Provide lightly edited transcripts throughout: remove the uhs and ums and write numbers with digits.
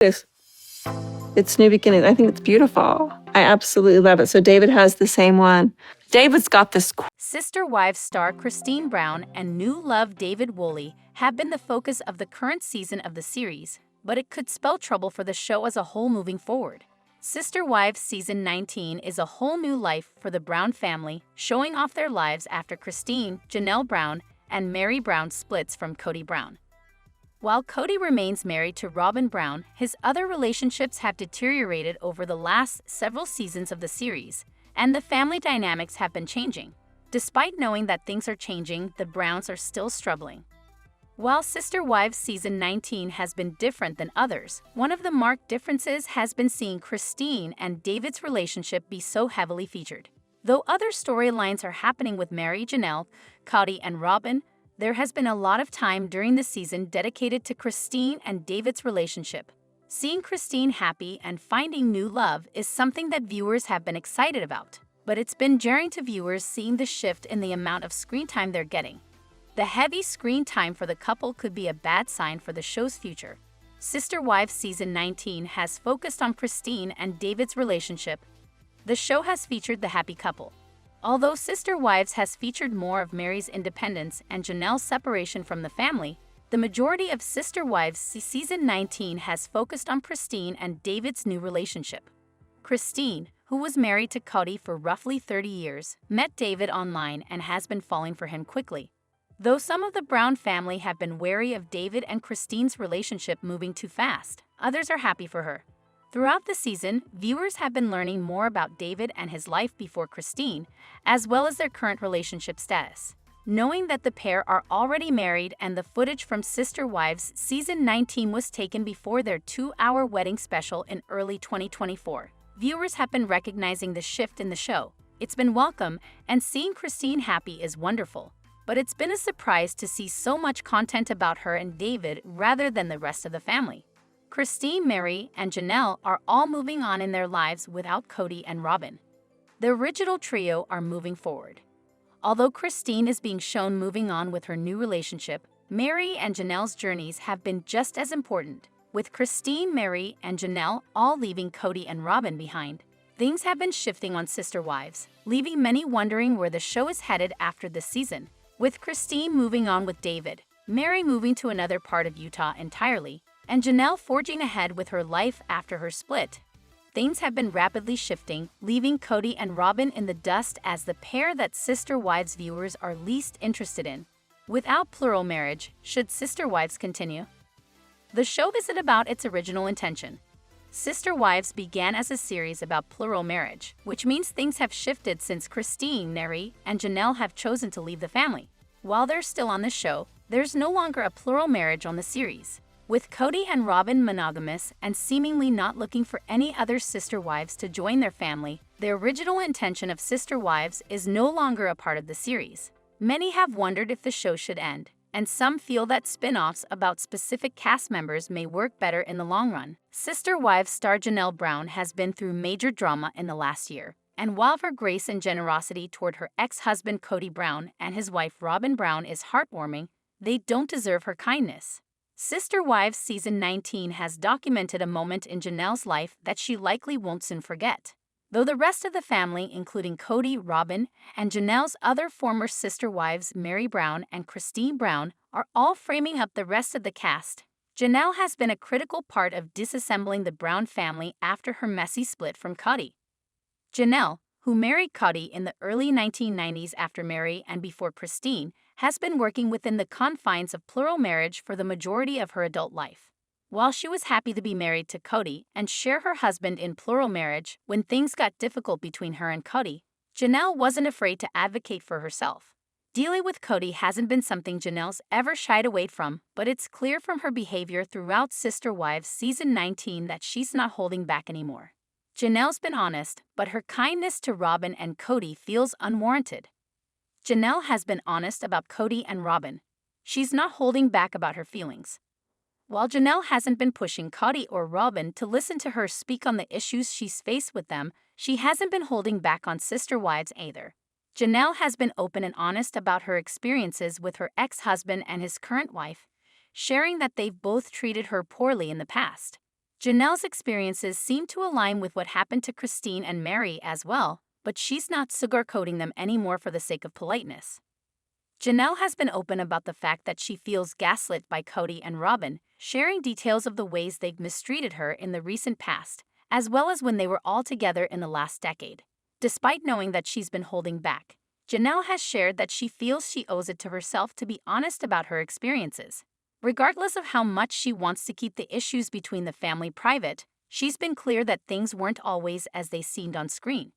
It's New Beginning. I think it's beautiful. I absolutely love it. So David has the same one. David's got this. Sister Wives star Christine Brown and new love David Woolley have been the focus of the current season of the series, but it could spell trouble for the show as a whole moving forward. Sister Wives Season 19 is a whole new life for the Brown family, showing off their lives after Christine, Janelle Brown, and Mary Brown splits from Kody Brown. While Kody remains married to Robyn Brown, his other relationships have deteriorated over the last several seasons of the series, and the family dynamics have been changing. Despite knowing that things are changing, the Browns are still struggling. While Sister Wives Season 19 has been different than others, one of the marked differences has been seeing Christine and David's relationship be so heavily featured. Though other storylines are happening with Mary, Janelle, Kody, and Robyn, there has been a lot of time during the season dedicated to Christine and David's relationship. Seeing Christine happy and finding new love is something that viewers have been excited about, but it's been jarring to viewers seeing the shift in the amount of screen time they're getting. The heavy screen time for the couple could be a bad sign for the show's future. Sister Wives Season 19 has focused on Christine and David's relationship. The show has featured the happy couple. Although Sister Wives has featured more of Mary's independence and Janelle's separation from the family, the majority of Sister Wives Season 19 has focused on Christine and David's new relationship. Christine, who was married to Kody for roughly 30 years, met David online and has been falling for him quickly. Though some of the Brown family have been wary of David and Christine's relationship moving too fast, others are happy for her. Throughout the season, viewers have been learning more about David and his life before Christine, as well as their current relationship status. Knowing that the pair are already married and the footage from Sister Wives Season 19 was taken before their 2-hour wedding special in early 2024, viewers have been recognizing the shift in the show. It's been welcome, and seeing Christine happy is wonderful. But it's been a surprise to see so much content about her and David rather than the rest of the family. Christine, Mary, and Janelle are all moving on in their lives without Kody and Robyn. The original trio are moving forward. Although Christine is being shown moving on with her new relationship, Mary and Janelle's journeys have been just as important. With Christine, Mary, and Janelle all leaving Kody and Robyn behind, things have been shifting on Sister Wives, leaving many wondering where the show is headed after this season. With Christine moving on with David, Mary moving to another part of Utah entirely, and Janelle forging ahead with her life after her split, things have been rapidly shifting, leaving Kody and Robyn in the dust as the pair that Sister Wives viewers are least interested in. Without plural marriage, should Sister Wives continue? The show isn't about its original intention. Sister Wives began as a series about plural marriage, which means things have shifted since Christine, Mary, and Janelle have chosen to leave the family. While they're still on the show, there's no longer a plural marriage on the series. With Kody and Robyn monogamous and seemingly not looking for any other Sister Wives to join their family, the original intention of Sister Wives is no longer a part of the series. Many have wondered if the show should end, and some feel that spin-offs about specific cast members may work better in the long run. Sister Wives star Janelle Brown has been through major drama in the last year, and while her grace and generosity toward her ex-husband Kody Brown and his wife Robyn Brown is heartwarming, they don't deserve her kindness. Sister Wives Season 19 has documented a moment in Janelle's life that she likely won't soon forget. Though the rest of the family, including Kody, Robyn, and Janelle's other former Sister Wives Mary Brown and Christine Brown, are all framing up the rest of the cast, Janelle has been a critical part of disassembling the Brown family after her messy split from Kody. Janelle, who married Kody in the early 1990s after Mary and before Christine, has been working within the confines of plural marriage for the majority of her adult life. While she was happy to be married to Kody and share her husband in plural marriage when things got difficult between her and Kody, Janelle wasn't afraid to advocate for herself. Dealing with Kody hasn't been something Janelle's ever shied away from, but it's clear from her behavior throughout Sister Wives Season 19 that she's not holding back anymore. Janelle's been honest, but her kindness to Robyn and Kody feels unwarranted. Janelle has been honest about Kody and Robyn. She's not holding back about her feelings. While Janelle hasn't been pushing Kody or Robyn to listen to her speak on the issues she's faced with them, she hasn't been holding back on Sister Wives either. Janelle has been open and honest about her experiences with her ex-husband and his current wife, sharing that they've both treated her poorly in the past. Janelle's experiences seem to align with what happened to Christine and Mary as well, but she's not sugarcoating them anymore for the sake of politeness. Janelle has been open about the fact that she feels gaslit by Kody and Robyn, sharing details of the ways they've mistreated her in the recent past, as well as when they were all together in the last decade. Despite knowing that she's been holding back, Janelle has shared that she feels she owes it to herself to be honest about her experiences. Regardless of how much she wants to keep the issues between the family private, she's been clear that things weren't always as they seemed on screen.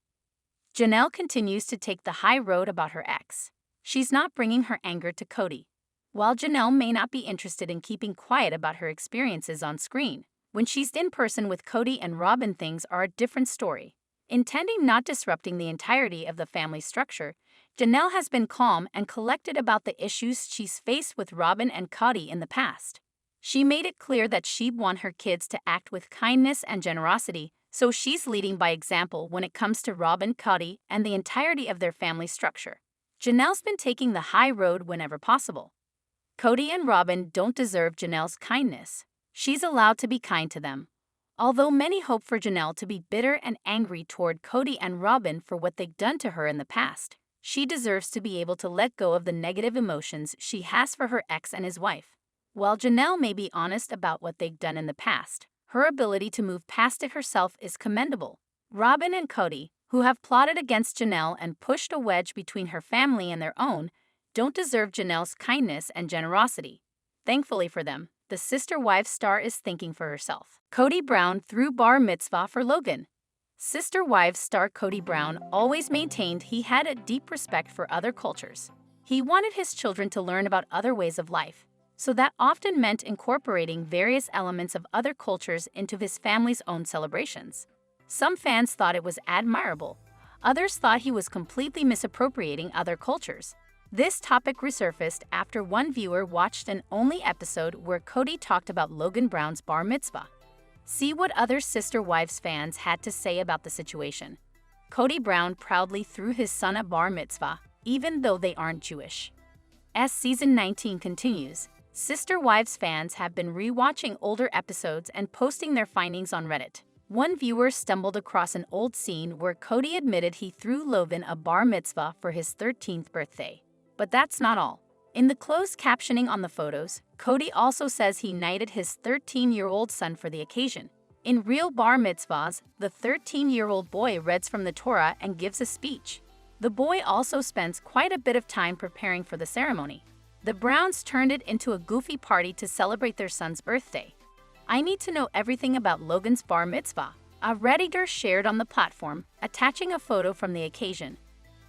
Janelle continues to take the high road about her ex. She's not bringing her anger to Kody. While Janelle may not be interested in keeping quiet about her experiences on screen, when she's in person with Kody and Robyn, things are a different story. Intending not disrupting the entirety of the family structure, Janelle has been calm and collected about the issues she's faced with Robyn and Kody in the past. She made it clear that she'd want her kids to act with kindness and generosity, so she's leading by example when it comes to Robyn, Kody, and the entirety of their family structure. Janelle's been taking the high road whenever possible. Kody and Robyn don't deserve Janelle's kindness. She's allowed to be kind to them. Although many hope for Janelle to be bitter and angry toward Kody and Robyn for what they've done to her in the past, she deserves to be able to let go of the negative emotions she has for her ex and his wife. While Janelle may be honest about what they've done in the past, her ability to move past it herself is commendable. Robyn and Kody, who have plotted against Janelle and pushed a wedge between her family and their own, don't deserve Janelle's kindness and generosity. Thankfully for them, the Sister Wives star is thinking for herself. Kody Brown threw bar mitzvah for Logan. Sister Wives star Kody Brown always maintained he had a deep respect for other cultures. He wanted his children to learn about other ways of life, so that often meant incorporating various elements of other cultures into his family's own celebrations. Some fans thought it was admirable. Others thought he was completely misappropriating other cultures. This topic resurfaced after one viewer watched an only episode where Kody talked about Logan Brown's bar mitzvah. See what other Sister Wives fans had to say about the situation. Kody Brown proudly threw his son a bar mitzvah, even though they aren't Jewish. As season 19 continues, Sister Wives fans have been rewatching older episodes and posting their findings on Reddit. One viewer stumbled across an old scene where Kody admitted he threw Logan a bar mitzvah for his 13th birthday. But that's not all. In the closed captioning on the photos, Kody also says he knighted his 13-year-old son for the occasion. In real bar mitzvahs, the 13-year-old boy reads from the Torah and gives a speech. The boy also spends quite a bit of time preparing for the ceremony. The Browns turned it into a goofy party to celebrate their son's birthday. I need to know everything about Logan's bar mitzvah, a Redditor shared on the platform, attaching a photo from the occasion.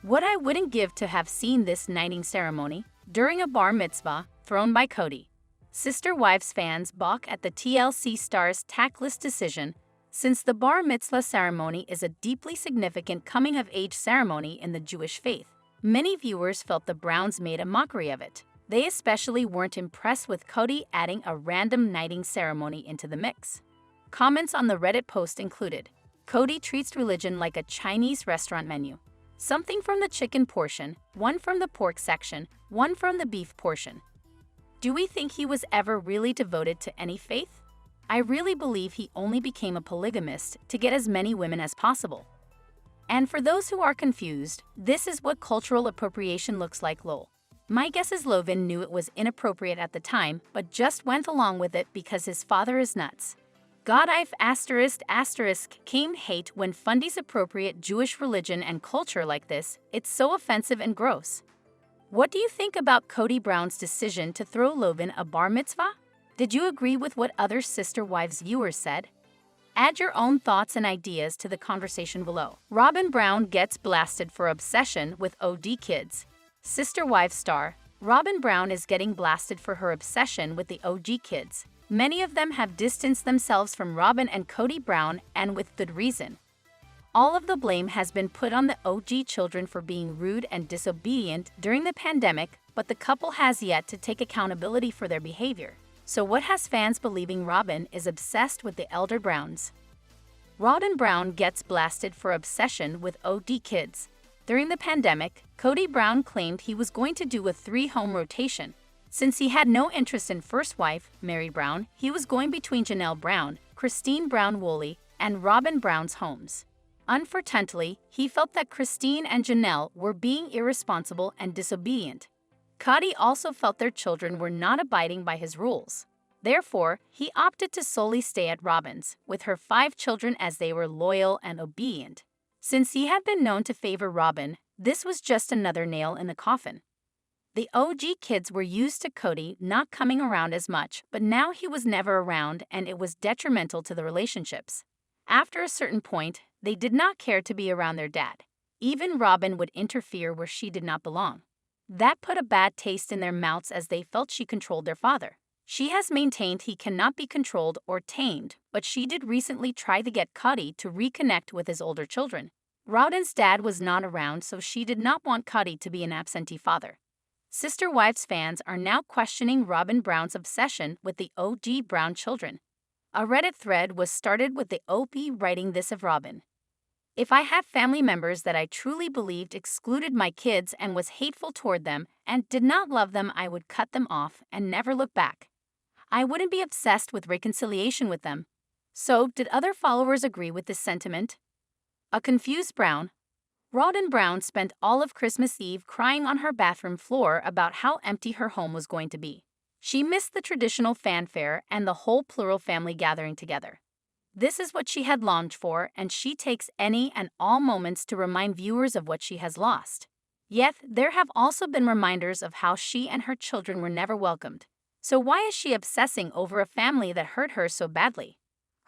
What I wouldn't give to have seen this knighting ceremony during a bar mitzvah thrown by Kody. Sister Wives fans balk at the TLC star's tactless decision, since the bar mitzvah ceremony is a deeply significant coming-of-age ceremony in the Jewish faith. Many viewers felt the Browns made a mockery of it. They especially weren't impressed with Kody adding a random knighting ceremony into the mix. Comments on the Reddit post included, "Kody treats religion like a Chinese restaurant menu. Something from the chicken portion, one from the pork section, one from the beef portion. Do we think he was ever really devoted to any faith? I really believe he only became a polygamist to get as many women as possible." And for those who are confused, this is what cultural appropriation looks like, lol. My guess is Logan knew it was inappropriate at the time, but just went along with it because his father is nuts. God, I've came hate when fundies appropriate Jewish religion and culture like this. It's so offensive and gross. What do you think about Kody Brown's decision to throw Logan a bar mitzvah? Did you agree with what other Sister Wives viewers said? Add your own thoughts and ideas to the conversation below. Robyn Brown gets blasted for obsession with OD kids. Sister Wives star Robyn Brown is getting blasted for her obsession with the OG kids. Many of them have distanced themselves from Robyn and Kody Brown, and with good reason. All of the blame has been put on the OG children for being rude and disobedient during the pandemic, but the couple has yet to take accountability for their behavior. So what has fans believing Robyn is obsessed with the elder Browns? Robyn Brown gets blasted for obsession with OD kids. During the pandemic, Kody Brown claimed he was going to do a 3-home rotation. Since he had no interest in first wife, Mary Brown, he was going between Janelle Brown, Christine Brown Woolley and Robyn Brown's homes. Unfortunately, he felt that Christine and Janelle were being irresponsible and disobedient. Kody also felt their children were not abiding by his rules. Therefore, he opted to solely stay at Robyn's with her 5 children as they were loyal and obedient. Since he had been known to favor Robyn, this was just another nail in the coffin. The OG kids were used to Kody not coming around as much, but now he was never around and it was detrimental to the relationships. After a certain point, they did not care to be around their dad. Even Robyn would interfere where she did not belong. That put a bad taste in their mouths as they felt she controlled their father. She has maintained he cannot be controlled or tamed, but she did recently try to get Kody to reconnect with his older children. Robyn's dad was not around, so she did not want Kody to be an absentee father. Sister Wives fans are now questioning Robyn Brown's obsession with the OG Brown children. A Reddit thread was started with the OP writing this of Robyn. If I had family members that I truly believed excluded my kids and was hateful toward them and did not love them, I would cut them off and never look back. I wouldn't be obsessed with reconciliation with them. So, did other followers agree with this sentiment? A confused Brown. Robyn Brown spent all of Christmas Eve crying on her bathroom floor about how empty her home was going to be. She missed the traditional fanfare and the whole plural family gathering together. This is what she had longed for, and she takes any and all moments to remind viewers of what she has lost. Yet, there have also been reminders of how she and her children were never welcomed. So why is she obsessing over a family that hurt her so badly?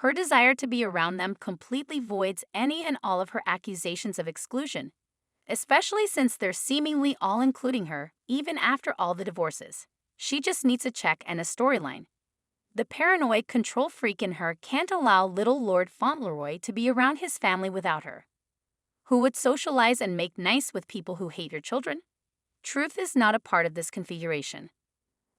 Her desire to be around them completely voids any and all of her accusations of exclusion, especially since they're seemingly all including her, even after all the divorces. She just needs a check and a storyline. The paranoid control freak in her can't allow little Lord Fauntleroy to be around his family without her. Who would socialize and make nice with people who hate her children? Truth is not a part of this configuration.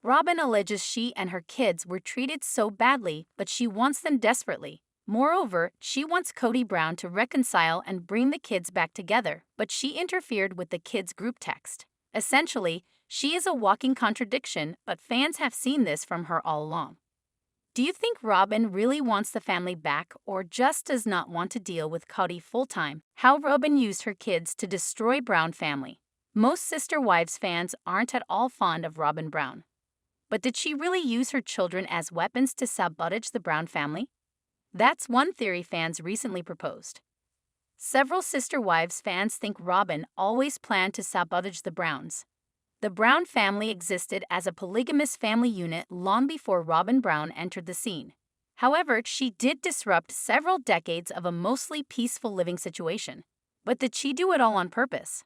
Robyn alleges she and her kids were treated so badly, but she wants them desperately. Moreover, she wants Kody Brown to reconcile and bring the kids back together, but she interfered with the kids' group text. Essentially, she is a walking contradiction, but fans have seen this from her all along. Do you think Robyn really wants the family back or just does not want to deal with Kody full-time? How Robyn used her kids to destroy Brown family. Most Sister Wives fans aren't at all fond of Robyn Brown. But did she really use her children as weapons to sabotage the Brown family? That's one theory fans recently proposed. Several Sister Wives fans think Robyn always planned to sabotage the Browns. The Brown family existed as a polygamous family unit long before Robyn Brown entered the scene. However, she did disrupt several decades of a mostly peaceful living situation. But did she do it all on purpose?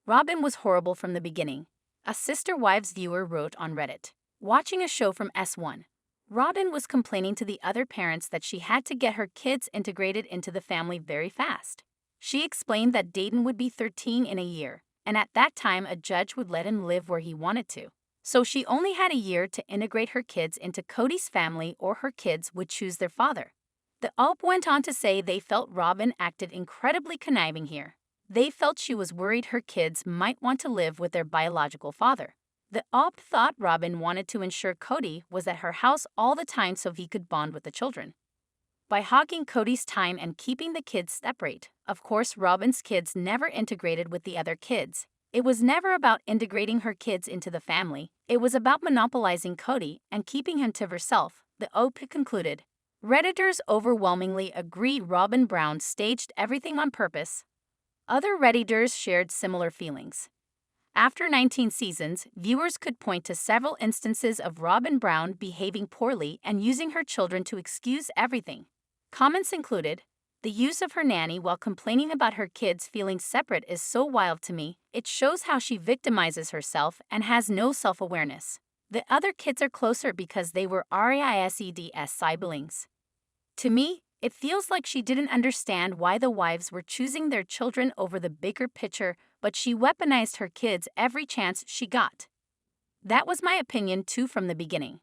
Robyn was horrible from the beginning, a Sister Wives viewer wrote on Reddit. Watching a show from S1, Robyn was complaining to the other parents that she had to get her kids integrated into the family very fast. She explained that Dayton would be 13 in a year, and at that time a judge would let him live where he wanted to. So she only had a year to integrate her kids into Kody's family or her kids would choose their father. The OP went on to say they felt Robyn acted incredibly conniving here. They felt she was worried her kids might want to live with their biological father. The OP thought Robyn wanted to ensure Kody was at her house all the time so he could bond with the children. By hogging Kody's time and keeping the kids separate, of course Robyn's kids never integrated with the other kids. It was never about integrating her kids into the family, it was about monopolizing Kody and keeping him to herself, the OP concluded. Redditors overwhelmingly agree Robyn Brown staged everything on purpose. Other Redditors shared similar feelings. After 19 seasons, viewers could point to several instances of Robyn Brown behaving poorly and using her children to excuse everything. Comments included, "The use of her nanny while complaining about her kids feeling separate is so wild to me. It shows how she victimizes herself and has no self-awareness. The other kids are closer because they were RISEDS siblings. To me, it feels like she didn't understand why the wives were choosing their children over the bigger picture, but she weaponized her kids every chance she got. That was my opinion too from the beginning.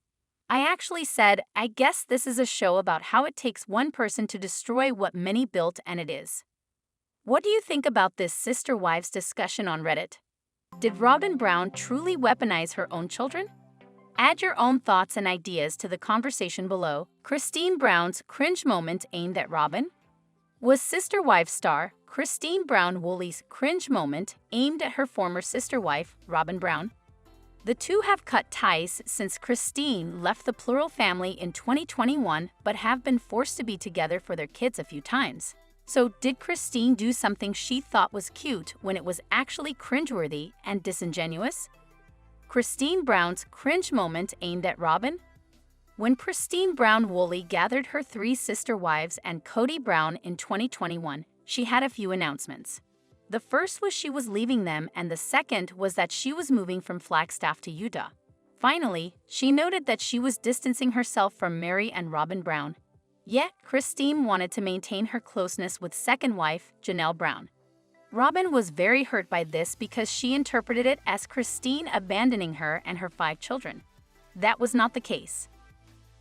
I actually said, I guess this is a show about how it takes one person to destroy what many built, and it is." What do you think about this Sister Wives discussion on Reddit? Did Robyn Brown truly weaponize her own children? Add your own thoughts and ideas to the conversation below. Christine Brown's cringe moment aimed at Robyn? Was Sister Wife star Christine Brown Woolley's cringe moment aimed at her former sister wife, Robyn Brown? The two have cut ties since Christine left the plural family in 2021 but have been forced to be together for their kids a few times. So did Christine do something she thought was cute when it was actually cringeworthy and disingenuous? Christine Brown's cringe moment aimed at Robyn? When Christine Brown Woolley gathered her three sister wives and Kody Brown in 2021, she had a few announcements. The first was she was leaving them, and the second was that she was moving from Flagstaff to Utah. Finally, she noted that she was distancing herself from Mary and Robyn Brown. Yet, Christine wanted to maintain her closeness with second wife, Janelle Brown. Robyn was very hurt by this because she interpreted it as Christine abandoning her and her 5 children. That was not the case.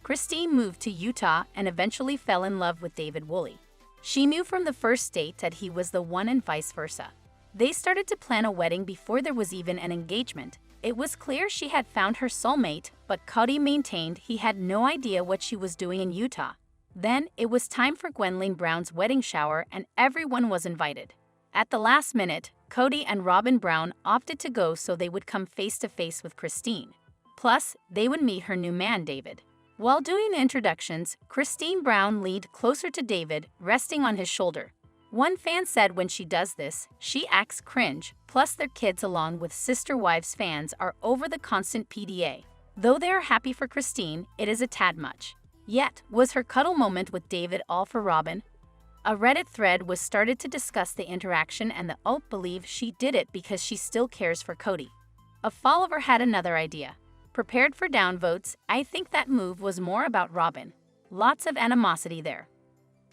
Christine moved to Utah and eventually fell in love with David Woolley. She knew from the first date that he was the one and vice versa. They started to plan a wedding before there was even an engagement. It was clear she had found her soulmate, but Kody maintained he had no idea what she was doing in Utah. Then, it was time for Gwendolyn Brown's wedding shower and everyone was invited. At the last minute, Kody and Robyn Brown opted to go so they would come face to face with Christine. Plus, they would meet her new man, David. While doing the introductions, Christine Brown leaned closer to David, resting on his shoulder. One fan said when she does this, she acts cringe, plus their kids along with sister wives fans are over the constant PDA. Though they are happy for Christine, it is a tad much. Yet, was her cuddle moment with David all for Robyn? A Reddit thread was started to discuss the interaction and the alt believe she did it because she still cares for Kody. A follower had another idea. Prepared for downvotes, I think that move was more about Robyn. Lots of animosity there.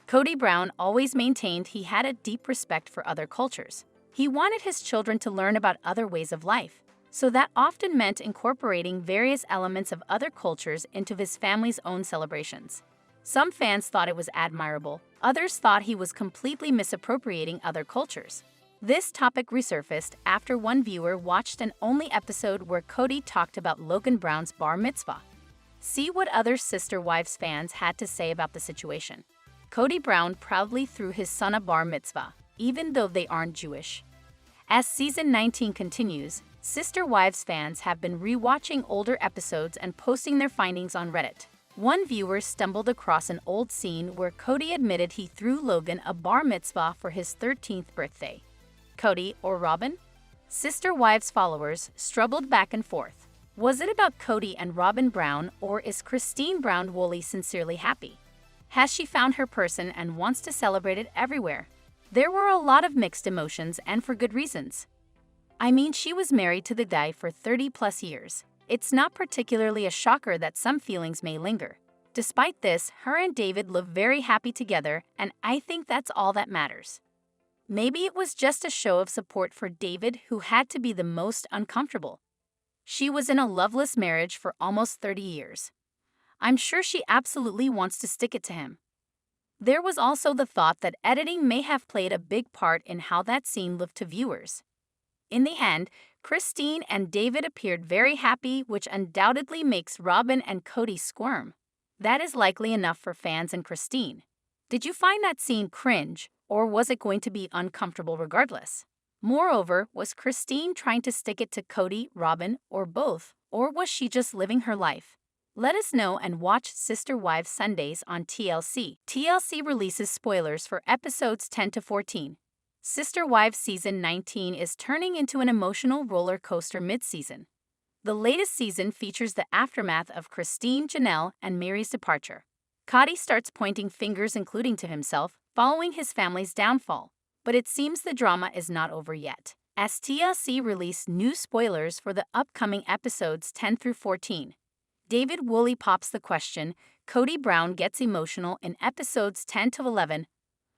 Kody Brown always maintained he had a deep respect for other cultures. He wanted his children to learn about other ways of life, so that often meant incorporating various elements of other cultures into his family's own celebrations. Some fans thought it was admirable, others thought he was completely misappropriating other cultures. This topic resurfaced after one viewer watched an only episode where Kody talked about Logan Brown's bar mitzvah. See what other Sister Wives fans had to say about the situation. Kody Brown proudly threw his son a bar mitzvah, even though they aren't Jewish. As season 19 continues, Sister Wives fans have been rewatching older episodes and posting their findings on Reddit. One viewer stumbled across an old scene where Kody admitted he threw Logan a bar mitzvah for his 13th birthday. Kody or Robyn? Sister Wives followers struggled back and forth. Was it about Kody and Robyn Brown, or is Christine Brown Woolley sincerely happy? Has she found her person and wants to celebrate it everywhere? There were a lot of mixed emotions, and for good reasons. I mean, she was married to the guy for 30+ years. It's not particularly a shocker that some feelings may linger. Despite this, her and David look very happy together, and I think that's all that matters. Maybe it was just a show of support for David, who had to be the most uncomfortable. She was in a loveless marriage for almost 30 years. I'm sure she absolutely wants to stick it to him. There was also the thought that editing may have played a big part in how that scene looked to viewers. In the end, Christine and David appeared very happy, which undoubtedly makes Robyn and Kody squirm. That is likely enough for fans and Christine. Did you find that scene cringe, or was it going to be uncomfortable regardless? Moreover, was Christine trying to stick it to Kody, Robyn, or both, or was she just living her life? Let us know and watch Sister Wives Sundays on TLC. TLC releases spoilers for episodes 10 to 14. Sister Wives Season 19 is turning into an emotional roller coaster mid-season. The latest season features the aftermath of Christine, Janelle, and Mary's departure. Kody starts pointing fingers, including to himself, following his family's downfall. But it seems the drama is not over yet, as TLC released new spoilers for the upcoming episodes 10 through 14. David Woolley pops the question, Kody Brown gets emotional in episodes 10 to 11.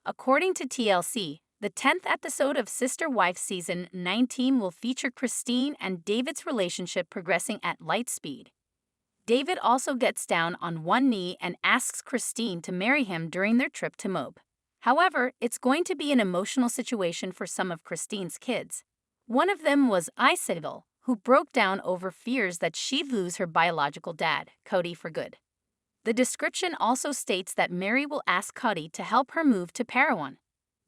According to TLC, the 10th episode of Sister Wives Season 19 will feature Christine and David's relationship progressing at light speed. David also gets down on one knee and asks Christine to marry him during their trip to Moab. However, it's going to be an emotional situation for some of Christine's kids. One of them was Ysabel, who broke down over fears that she'd lose her biological dad, Kody, for good. The description also states that Mary will ask Kody to help her move to Parawan.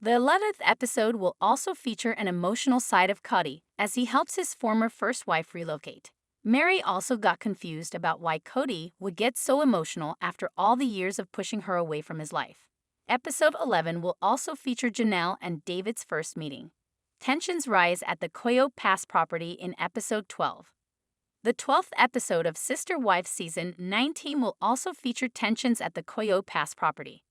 The 11th episode will also feature an emotional side of Kody as he helps his former first wife relocate. Mary also got confused about why Kody would get so emotional after all the years of pushing her away from his life. Episode 11 will also feature Janelle and David's first meeting. Tensions rise at the Coyote Pass property in episode 12. The 12th episode of Sister Wives season 19 will also feature tensions at the Coyote Pass property.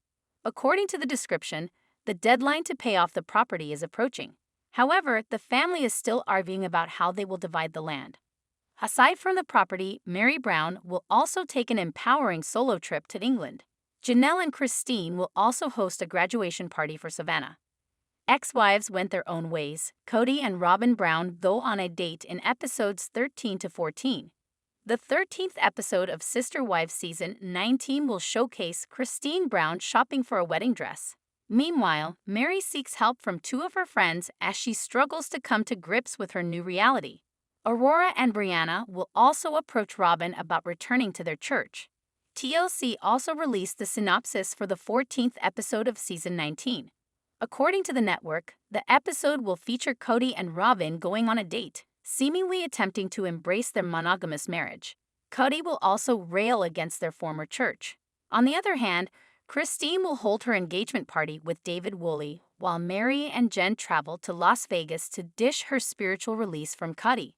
According to the description, the deadline to pay off the property is approaching. However, the family is still arguing about how they will divide the land. Aside from the property, Mary Brown will also take an empowering solo trip to England. Janelle and Christine will also host a graduation party for Savannah. Ex-wives went their own ways, Kody and Robyn Brown though on a date in episodes 13 to 14. The 13th episode of Sister Wives season 19 will showcase Christine Brown shopping for a wedding dress. Meanwhile, Mary seeks help from two of her friends as she struggles to come to grips with her new reality. Aurora and Brianna will also approach Robyn about returning to their church. TLC also released the synopsis for the 14th episode of season 19. According to the network, the episode will feature Kody and Robyn going on a date, seemingly attempting to embrace their monogamous marriage. Kody will also rail against their former church. On the other hand, Christine will hold her engagement party with David Woolley, while Mary and Jen travel to Las Vegas to dish her spiritual release from Kody.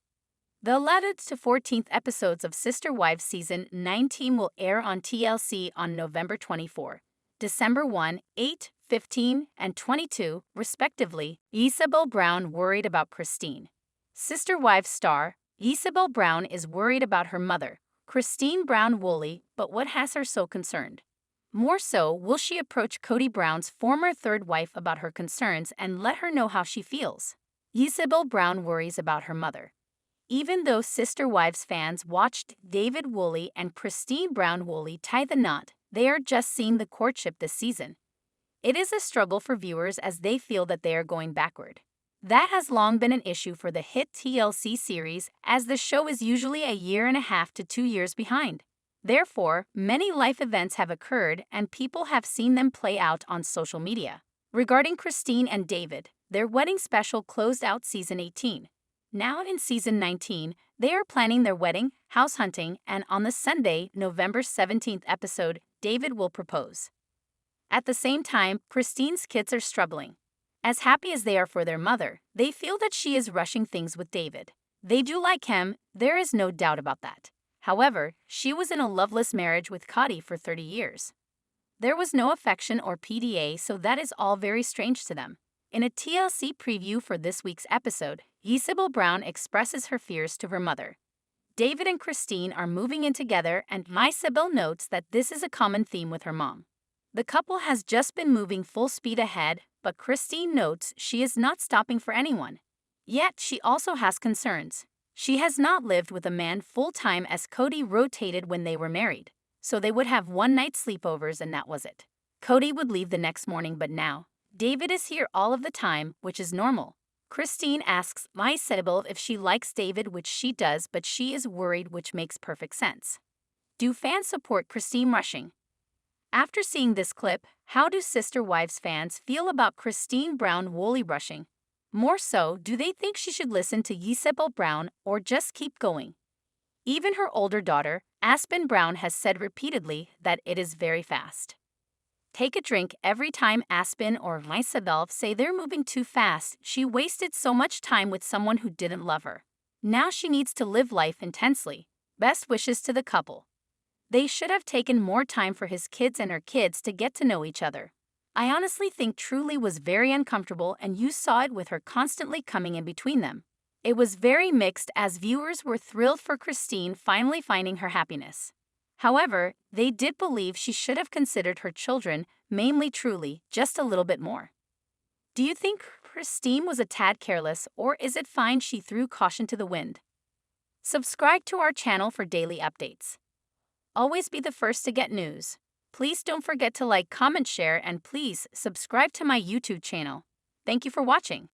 The 11th to 14th episodes of Sister Wives season 19 will air on TLC on November 24, December 1, 8, 15, and 22, respectively. Ysabel Brown worried about Christine. Sister Wives star Ysabel Brown is worried about her mother, Christine Brown Woolley, but what has her so concerned? More so, will she approach Kody Brown's former third wife about her concerns and let her know how she feels? Ysabel Brown worries about her mother. Even though Sister Wives fans watched David Woolley and Christine Brown Woolley tie the knot, they are just seeing the courtship this season. It is a struggle for viewers as they feel that they are going backward. That has long been an issue for the hit TLC series, as the show is usually a year and a half to 2 years behind. Therefore, many life events have occurred and people have seen them play out on social media. Regarding Christine and David, their wedding special closed out season 18. Now in season 19, they are planning their wedding, house hunting, and on the Sunday, November 17th episode, David will propose. At the same time, Christine's kids are struggling. As happy as they are for their mother, they feel that she is rushing things with David. They do like him, there is no doubt about that. However, she was in a loveless marriage with Kody for 30 years. There was no affection or PDA, so that is all very strange to them. In a TLC preview for this week's episode, Ysabel Brown expresses her fears to her mother. David and Christine are moving in together, and Ysabel notes that this is a common theme with her mom. The couple has just been moving full speed ahead, but Christine notes she is not stopping for anyone. Yet she also has concerns. She has not lived with a man full-time as Kody rotated when they were married, so they would have one-night sleepovers and that was it. Kody would leave the next morning, but now, David is here all of the time, which is normal. Christine asks Ysabel if she likes David, which she does, but she is worried, which makes perfect sense. Do fans support Christine rushing? After seeing this clip, how do Sister Wives fans feel about Christine Brown Woolley rushing? More so, do they think she should listen to Ysabel Brown or just keep going? Even her older daughter, Aspen Brown, has said repeatedly that it is very fast. Take a drink every time Aspen or Ysabel say they're moving too fast. She wasted so much time with someone who didn't love her. Now she needs to live life intensely. Best wishes to the couple. They should have taken more time for his kids and her kids to get to know each other. I honestly think Truly was very uncomfortable, and you saw it with her constantly coming in between them. It was very mixed, as viewers were thrilled for Christine finally finding her happiness. However, they did believe she should have considered her children, mainly Truly, just a little bit more. Do you think Christine was a tad careless, or is it fine she threw caution to the wind? Subscribe to our channel for daily updates. Always be the first to get news. Please don't forget to like, comment, share, and please subscribe to my YouTube channel. Thank you for watching.